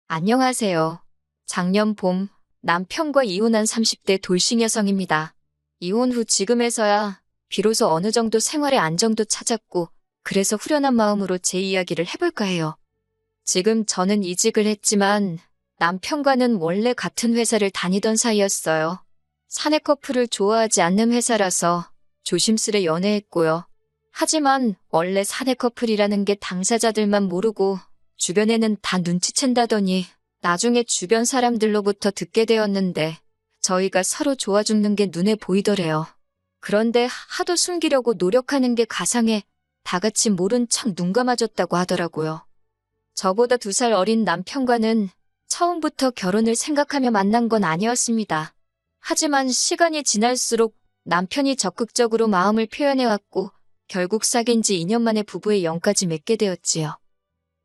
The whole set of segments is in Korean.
안녕하세요. 작년 봄 남편과 이혼한 30대 돌싱 여성입니다. 이혼 후 지금에서야 비로소 어느 정도 생활의 안정도 찾았고 그래서 후련한 마음으로 제 이야기를 해볼까 해요. 지금 저는 이직을 했지만 남편과는 원래 같은 회사를 다니던 사이였어요. 사내 커플을 좋아하지 않는 회사라서 조심스레 연애했고요. 하지만 원래 사내 커플이라는 게 당사자들만 모르고 주변에는 다 눈치챈다더니 나중에 주변 사람들로부터 듣게 되었는데 저희가 서로 좋아 죽는 게 눈에 보이더래요. 그런데 하도 숨기려고 노력하는 게 가상해 다 같이 모른 척 눈 감아줬다고 하더라고요. 저보다 2살 어린 남편과는 처음부터 결혼을 생각하며 만난 건 아니었습니다. 하지만 시간이 지날수록 남편이 적극적으로 마음을 표현해왔고 결국 사귄 지 2년 만에 부부의 영까지 맺게 되었지요.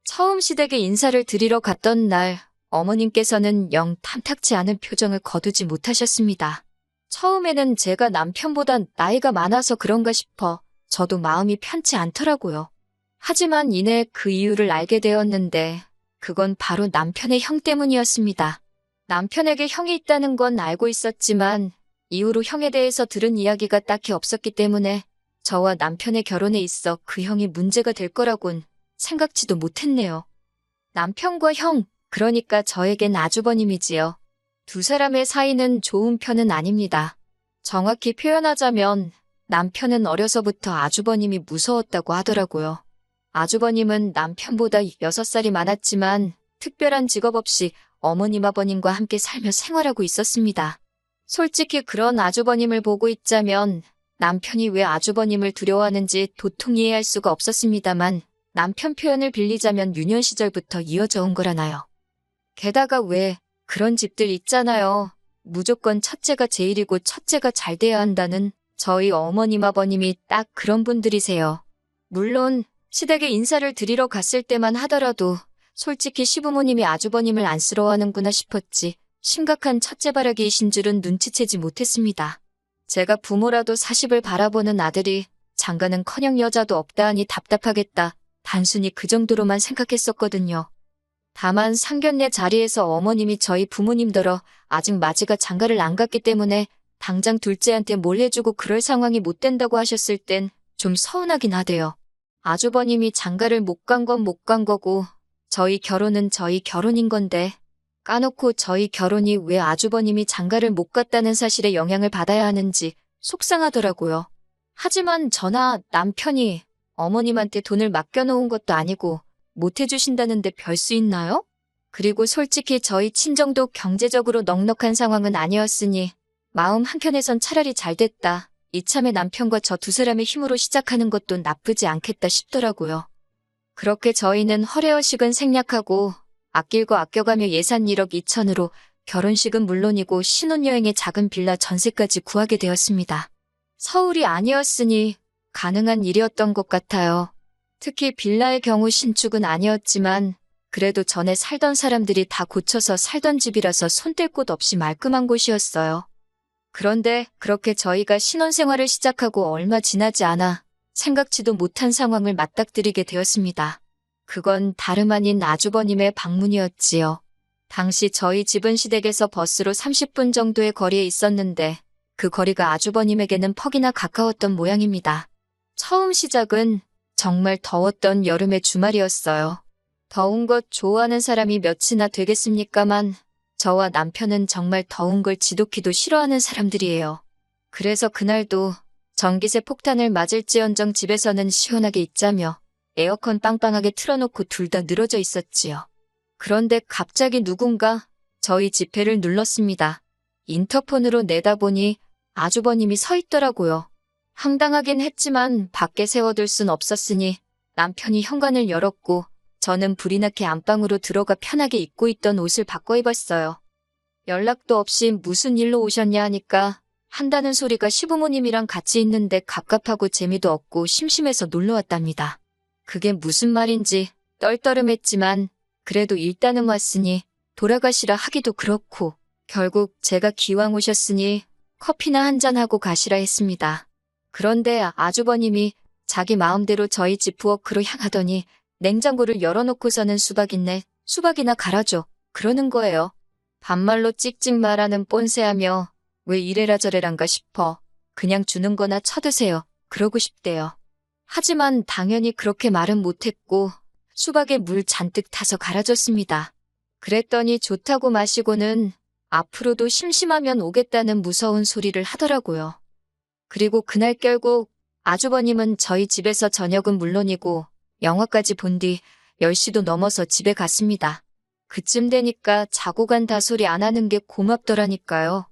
처음 시댁에 인사를 드리러 갔던 날 어머님께서는 영 탐탁치 않은 표정을 거두지 못하셨습니다. 처음에는 제가 남편보다 나이가 많아서 그런가 싶어 저도 마음이 편치 않더라고요. 하지만 이내 그 이유를 알게 되었는데 그건 바로 남편의 형 때문이었습니다. 남편에게 형이 있다는 건 알고 있었지만 이후로 형에 대해서 들은 이야기가 딱히 없었기 때문에 저와 남편의 결혼에 있어 그 형이 문제가 될 거라곤 생각지도 못했네요. 남편과 형, 그러니까 저에겐 아주버님이지요. 2사람의 사이는 좋은 편은 아닙니다. 정확히 표현하자면 남편은 어려서부터 아주버님이 무서웠다고 하더라고요. 아주버님은 남편보다 6살이 많았지만 특별한 직업 없이 어머님 아버님과 함께 살며 생활하고 있었습니다. 솔직히 그런 아주버님을 보고 있자면 남편이 왜 아주버님을 두려워하는지 도통 이해할 수가 없었습니다만 남편 표현을 빌리자면 유년 시절부터 이어져 온 거라나요. 게다가 왜 그런 집들 있잖아요. 무조건 첫째가 제일이고 첫째가 잘 돼야 한다는 저희 어머님 아버님이 딱 그런 분들이세요. 물론 시댁에 인사를 드리러 갔을 때만 하더라도 솔직히 시부모님이 아주버님을 안쓰러워하는구나 싶었지 심각한 첫째 바라기이신 줄은 눈치채지 못했습니다. 제가 부모라도 40을 바라보는 아들이 장가는커녕 여자도 없다 하니 답답하겠다. 단순히 그 정도로만 생각했었거든요. 다만 상견례 자리에서 어머님이 저희 부모님더러 아직 맞이가 장가를 안 갔기 때문에 당장 둘째한테 뭘 해주고 그럴 상황이 못 된다고 하셨을 땐 좀 서운하긴 하대요. 아주버님이 장가를 못 간 건 못 간 거고 저희 결혼은 저희 결혼인 건데 까놓고 저희 결혼이 왜 아주버님이 장가를 못 갔다는 사실에 영향을 받아야 하는지 속상하더라고요. 하지만 저나 남편이 어머님한테 돈을 맡겨놓은 것도 아니고 못 해주신다는데 별 수 있나요? 그리고 솔직히 저희 친정도 경제적으로 넉넉한 상황은 아니었으니 마음 한켠에선 차라리 잘 됐다. 이참에 남편과 저 2사람의 힘으로 시작하는 것도 나쁘지 않겠다 싶더라고요. 그렇게 저희는 허례허식은 생략하고 아낄 거 아껴가며 예산 1억 2천으로 결혼식은 물론이고 신혼여행의 작은 빌라 전세까지 구하게 되었습니다. 서울이 아니었으니 가능한 일이었던 것 같아요. 특히 빌라의 경우 신축은 아니었지만 그래도 전에 살던 사람들이 다 고쳐서 살던 집이라서 손댈 곳 없이 말끔한 곳이었어요. 그런데 그렇게 저희가 신혼생활을 시작하고 얼마 지나지 않아 생각지도 못한 상황을 맞닥뜨리게 되었습니다. 그건 다름 아닌 아주버님의 방문이었지요. 당시 저희 집은 시댁에서 버스로 30분 정도의 거리에 있었는데 그 거리가 아주버님에게는 퍽이나 가까웠던 모양입니다. 처음 시작은 정말 더웠던 여름의 주말이었어요. 더운 것 좋아하는 사람이 몇이나 되겠습니까만 저와 남편은 정말 더운 걸 지독히도 싫어하는 사람들이에요. 그래서 그날도 전기세 폭탄을 맞을지언정 집에서는 시원하게 있자며 에어컨 빵빵하게 틀어놓고 둘 다 늘어져 있었지요. 그런데 갑자기 누군가 저희 지폐를 눌렀습니다. 인터폰으로 내다보니 아주버님이 서 있더라고요. 황당하긴 했지만 밖에 세워둘 순 없었으니 남편이 현관을 열었고 저는 불이 나게 안방으로 들어가 편하게 입고 있던 옷을 바꿔 입었어요. 연락도 없이 무슨 일로 오셨냐 하니까 한다는 소리가 시부모님이랑 같이 있는데 갑갑하고 재미도 없고 심심해서 놀러 왔답니다. 그게 무슨 말인지 떨떠름했지만 그래도 일단은 왔으니 돌아가시라 하기도 그렇고 결국 제가 기왕 오셨으니 커피나 한잔하고 가시라 했습니다. 그런데 아주버님이 자기 마음대로 저희 집 부엌으로 향하더니 냉장고를 열어놓고서는 수박이나 갈아줘. 그러는 거예요. 반말로 찍찍 말하는 뻔세하며 왜 이래라 저래란가 싶어. 그냥 주는 거나 쳐드세요. 그러고 싶대요. 하지만 당연히 그렇게 말은 못했고 수박에 물 잔뜩 타서 갈아줬습니다. 그랬더니 좋다고 마시고는 앞으로도 심심하면 오겠다는 무서운 소리를 하더라고요. 그리고 그날 결국 아주버님은 저희 집에서 저녁은 물론이고 영화까지 본 뒤 10시도 넘어서 집에 갔습니다. 그쯤 되니까 자고 간다 소리 안 하는 게 고맙더라니까요.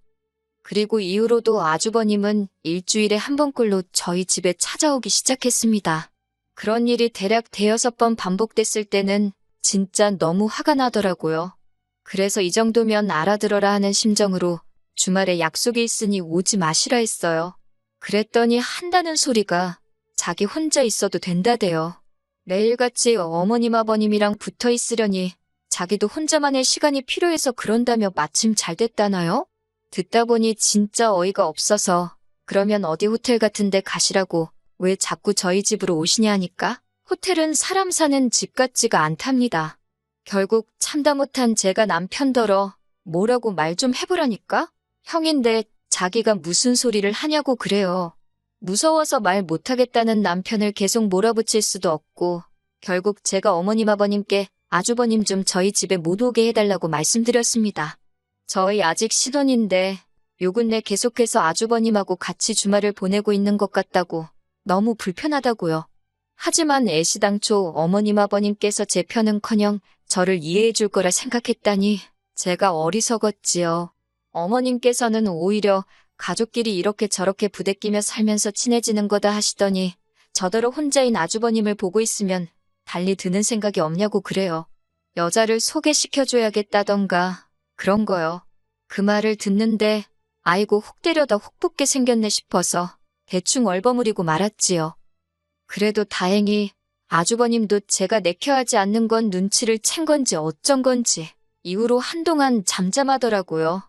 그리고 이후로도 아주버님은 일주일에 한 번꼴로 저희 집에 찾아오기 시작했습니다. 그런 일이 대략 대여섯 번 반복됐을 때는 진짜 너무 화가 나더라고요. 그래서 이 정도면 알아들어라 하는 심정으로 주말에 약속이 있으니 오지 마시라 했어요. 그랬더니 한다는 소리가 자기 혼자 있어도 된다대요. 매일같이 어머님 아버님이랑 붙어 있으려니 자기도 혼자만의 시간이 필요해서 그런다며 마침 잘 됐다나요? 듣다 보니 진짜 어이가 없어서 그러면 어디 호텔 같은 데 가시라고 왜 자꾸 저희 집으로 오시냐 하니까 호텔은 사람 사는 집 같지가 않답니다. 결국 참다 못한 제가 남편더러 뭐라고 말 좀 해보라니까? 형인데 자기가 무슨 소리를 하냐고 그래요. 무서워서 말 못하겠다는 남편을 계속 몰아붙일 수도 없고 결국 제가 어머님 아버님께 아주버님 좀 저희 집에 못 오게 해달라고 말씀드렸습니다. 저희 아직 신혼인데 요근래 계속해서 아주버님하고 같이 주말을 보내고 있는 것 같다고 너무 불편하다고요. 하지만 애시당초 어머님 아버님께서 제 편은커녕 저를 이해해 줄 거라 생각했다니 제가 어리석었지요. 어머님께서는 오히려 가족끼리 이렇게 저렇게 부대끼며 살면서 친해지는 거다 하시더니 저더러 혼자인 아주버님을 보고 있으면 달리 드는 생각이 없냐고 그래요. 여자를 소개시켜줘야겠다던가 그런 거요. 그 말을 듣는데 아이고 혹 때려다 혹 붙게 생겼네 싶어서 대충 얼버무리고 말았지요. 그래도 다행히 아주버님도 제가 내켜하지 않는 건 눈치를 챈 건지 어쩐 건지 이후로 한동안 잠잠하더라고요.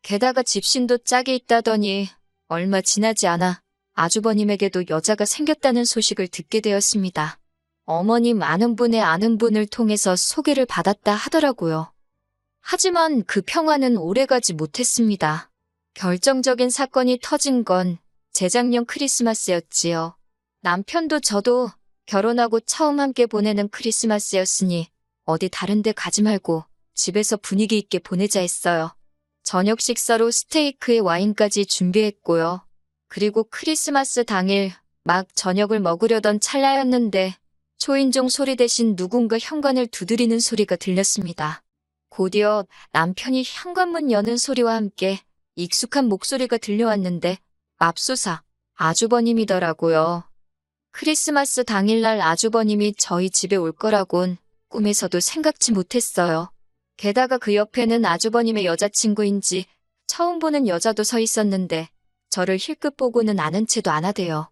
게다가 집신도 짝이 있다더니 얼마 지나지 않아 아주버님에게도 여자가 생겼다는 소식을 듣게 되었습니다. 어머님 아는 분의 아는 분을 통해서 소개를 받았다 하더라고요. 하지만 그 평화는 오래가지 못했습니다. 결정적인 사건이 터진 건 재작년 크리스마스였지요. 남편도 저도 결혼하고 처음 함께 보내는 크리스마스였으니 어디 다른 데 가지 말고 집에서 분위기 있게 보내자 했어요. 저녁 식사로 스테이크에 와인까지 준비했고요. 그리고 크리스마스 당일 막 저녁을 먹으려던 찰나였는데 초인종 소리 대신 누군가 현관을 두드리는 소리가 들렸습니다. 곧이어 남편이 현관문 여는 소리와 함께 익숙한 목소리가 들려왔는데 맙소사 아주버님이더라고요. 크리스마스 당일날 아주버님이 저희 집에 올 거라곤 꿈에서도 생각지 못했어요. 게다가 그 옆에는 아주버님의 여자친구인지 처음 보는 여자도 서 있었는데 저를 힐끗 보고는 아는 체도 안 하대요.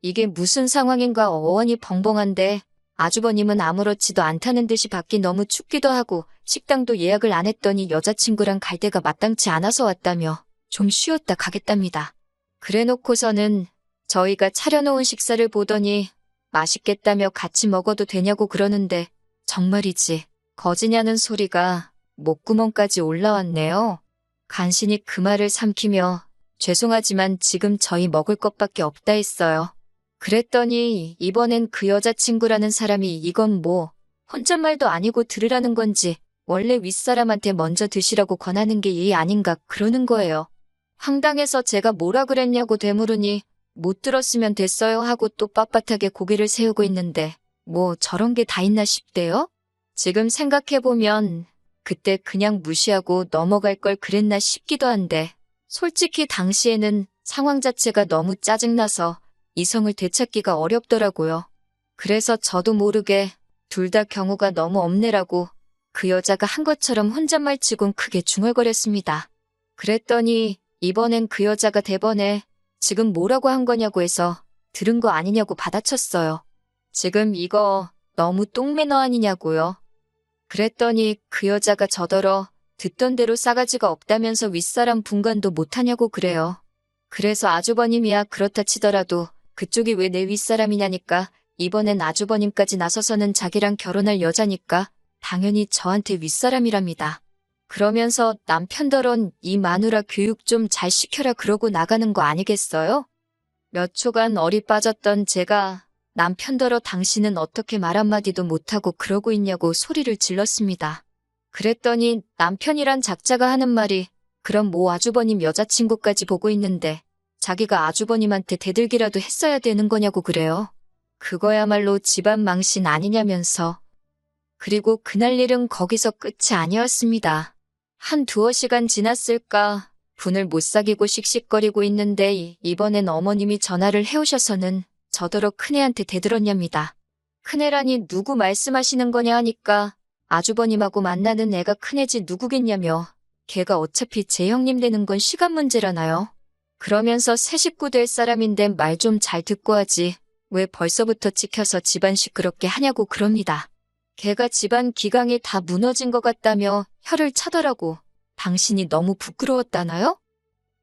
이게 무슨 상황인가 어원이 벙벙한데 아주버님은 아무렇지도 않다는 듯이 밖이 너무 춥기도 하고 식당도 예약을 안 했더니 여자친구랑 갈 데가 마땅치 않아서 왔다며 좀 쉬었다 가겠답니다. 그래놓고서는 저희가 차려놓은 식사를 보더니 맛있겠다며 같이 먹어도 되냐고 그러는데 정말이지 거지냐는 소리가 목구멍까지 올라왔네요. 간신히 그 말을 삼키며 죄송하지만 지금 저희 먹을 것밖에 없다 했어요. 그랬더니 이번엔 그 여자친구라는 사람이 이건 뭐 혼잣말도 아니고 들으라는 건지 원래 윗사람한테 먼저 드시라고 권하는 게 예의 아닌가 그러는 거예요. 황당해서 제가 뭐라 그랬냐고 되물으니 못 들었으면 됐어요 하고 또 빳빳하게 고개를 세우고 있는데 뭐 저런 게 다 있나 싶대요? 지금 생각해보면 그때 그냥 무시하고 넘어갈 걸 그랬나 싶기도 한데 솔직히 당시에는 상황 자체가 너무 짜증나서 이성을 되찾기가 어렵더라고요. 그래서 저도 모르게 둘 다 경우가 너무 없네라고 그 여자가 한 것처럼 혼잣말 치곤 크게 중얼거렸습니다. 그랬더니 이번엔 그 여자가 대번에 지금 뭐라고 한 거냐고 해서 들은 거 아니냐고 받아쳤어요. 지금 이거 너무 똥매너 아니냐고요. 그랬더니 그 여자가 저더러 듣던 대로 싸가지가 없다면서 윗사람 분간도 못하냐고 그래요. 그래서 아주버님이야 그렇다 치더라도 그쪽이 왜 내 윗사람이냐니까 이번엔 아주버님까지 나서서는 자기랑 결혼할 여자니까 당연히 저한테 윗사람이랍니다. 그러면서 남편더런 이 마누라 교육 좀 잘 시켜라 그러고 나가는 거 아니겠어요? 몇 초간 얼이 빠졌던 제가 남편더러 당신은 어떻게 말 한마디도 못하고 그러고 있냐고 소리를 질렀습니다. 그랬더니 남편이란 작자가 하는 말이 그럼 뭐 아주버님 여자친구까지 보고 있는데 자기가 아주버님한테 대들기라도 했어야 되는 거냐고 그래요. 그거야말로 집안 망신 아니냐면서. 그리고 그날 일은 거기서 끝이 아니었습니다. 한 두어 시간 지났을까 분을 못 사귀고 씩씩거리고 있는데 이번엔 어머님이 전화를 해오셔서는 저더러 큰애한테 대들었냐입니다. 큰애라니 누구 말씀하시는 거냐 하니까 아주버님하고 만나는 애가 큰애지 누구겠냐며 걔가 어차피 제 형님 되는 건 시간 문제라나요. 그러면서 새 식구 될 사람인데 말 좀 잘 듣고 하지 왜 벌써부터 찍혀서 집안 시끄럽게 하냐고 그럽니다. 걔가 집안 기강이 다 무너진 것 같다며 혀를 차더라고. 당신이 너무 부끄러웠다나요?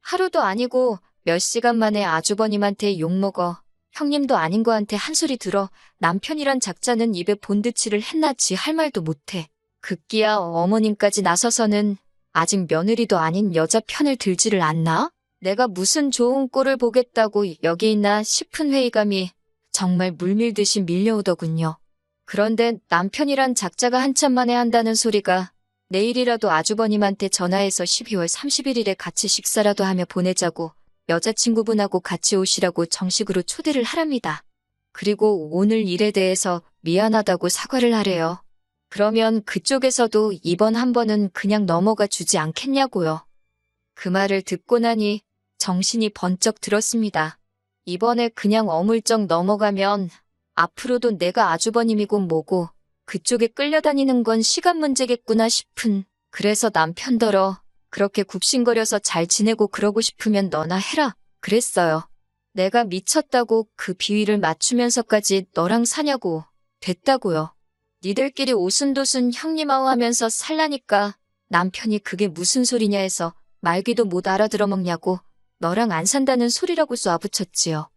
하루도 아니고 몇 시간 만에 아주버님한테 욕먹어. 형님도 아닌 거한테 한 소리 들어. 남편이란 작자는 입에 본드칠을 했나지 할 말도 못해. 급기야 어머님까지 나서서는 아직 며느리도 아닌 여자 편을 들지를 않나? 내가 무슨 좋은 꼴을 보겠다고 여기 있나 싶은 회의감이 정말 물밀듯이 밀려오더군요. 그런데 남편이란 작자가 한참 만에 한다는 소리가 내일이라도 아주버님한테 전화해서 12월 31일에 같이 식사라도 하며 보내자고 여자친구분하고 같이 오시라고 정식으로 초대를 하랍니다. 그리고 오늘 일에 대해서 미안하다고 사과를 하래요. 그러면 그쪽에서도 이번 한 번은 그냥 넘어가 주지 않겠냐고요. 그 말을 듣고 나니 정신이 번쩍 들었습니다. 이번에 그냥 어물쩍 넘어가면 앞으로도 내가 아주버님이고 뭐고 그쪽에 끌려다니는 건 시간 문제겠구나 싶은. 그래서 남편더러 그렇게 굽신거려서 잘 지내고 그러고 싶으면 너나 해라 그랬어요. 내가 미쳤다고 그 비위를 맞추면서까지 너랑 사냐고. 됐다고요. 니들끼리 오순도순 형님아우 하면서 살라니까 남편이 그게 무슨 소리냐 해서 말귀도 못 알아들어먹냐고 너랑 안 산다는 소리라고 쏘아붙였지요.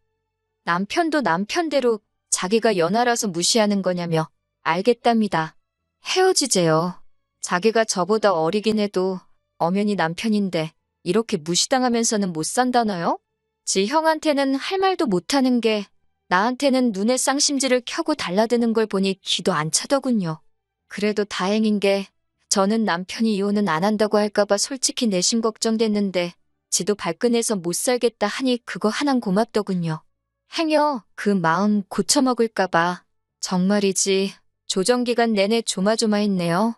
남편도 남편대로 자기가 연하라서 무시하는 거냐며 알겠답니다. 헤어지재요. 자기가 저보다 어리긴 해도 엄연히 남편인데 이렇게 무시당하면서는 못 산다나요? 지 형한테는 할 말도 못하는 게 나한테는 눈에 쌍심지를 켜고 달라드는 걸 보니 기도 안 차더군요. 그래도 다행인 게 저는 남편이 이혼은 안 한다고 할까봐 솔직히 내심 걱정됐는데 지도 발끈해서 못 살겠다 하니 그거 하나는 고맙더군요. 행여 그 마음 고쳐먹을까봐. 정말이지 조정기간 내내 조마조마했네요.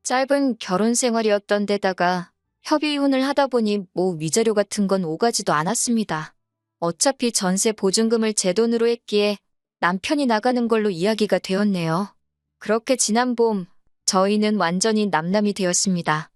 짧은 결혼 생활이었던 데다가 협의 이혼을 하다 보니 뭐 위자료 같은 건 오가지도 않았습니다. 어차피 전세 보증금을 제 돈으로 했기에 남편이 나가는 걸로 이야기가 되었네요. 그렇게 지난 봄 저희는 완전히 남남이 되었습니다.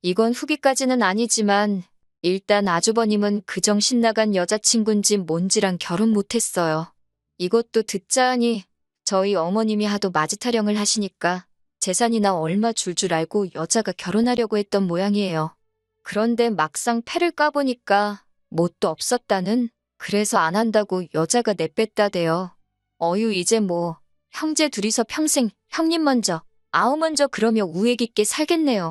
이건 후기까지는 아니지만 일단 아주버님은 그 정신 나간 여자친구인지 뭔지랑 결혼 못했어요. 이것도 듣자 하니 저희 어머님이 하도 마지타령을 하시니까 재산이나 얼마 줄 알고 여자가 결혼하려고 했던 모양이에요. 그런데 막상 패를 까보니까 뭣도 없었다는. 그래서 안 한다고 여자가 내뺐다대요. 어휴 이제 뭐 형제 둘이서 평생 형님 먼저 아우 먼저 그러며 우애 깊게 살겠네요.